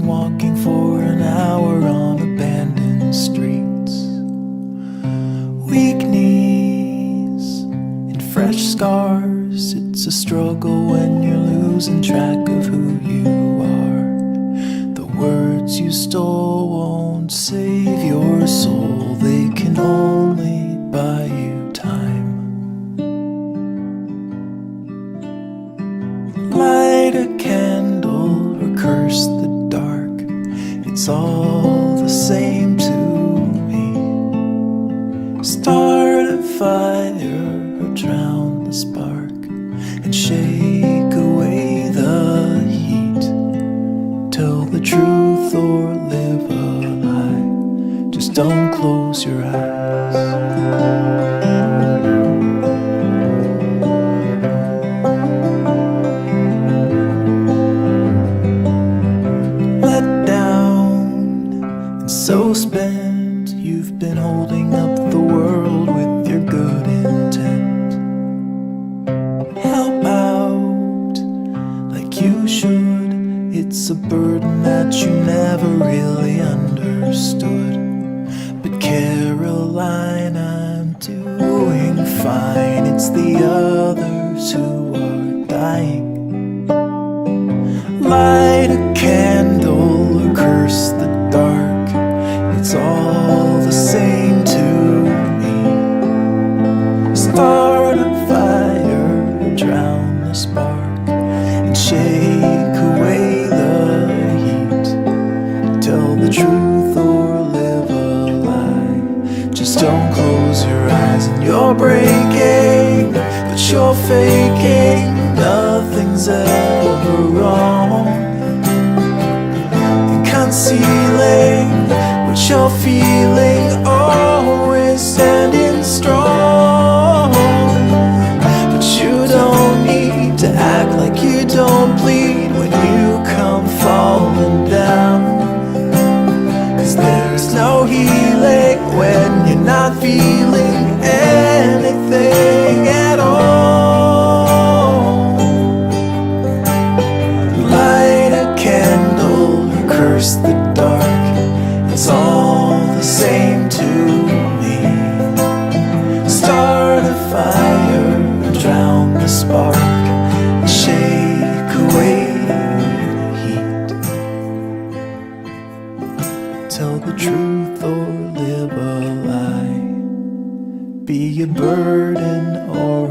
than walking for an hour on abandoned streets. Weak knees and fresh scars. It's a struggle when you're losing track of who you are. The words you stole won't save your soul. They can only buy you time. Light a candle or curse the dark. It's all the same to me. Start a fire or drown the spark and shake away the heat. Tell the truth or live a lie. Just don't close your eyes. So spent, you've been holding up the world with your good intent. Help out like you should. It's a burden that you never really understood. But Caroline, I'm doing fine. It's the others who are dying. Light a candle or curse the dark. It's all the same to me. Start a fire or drown the spark and shake away the heat. Tell the truth or live a lie. Just don't close your eyes. And you're breaking, but you're faking. Nothing's ever wrong. And concealing what you're feeling, always standing strong. But you don't need to act like you don't bleed when you come falling down. 'Cause there's no healing when you're not feeling anything at all. Light a candle or curse the dark. It's all the same to me. Start a fire, drown the spark, and shake away the heat. Tell the truth or live a lie. Be a burden or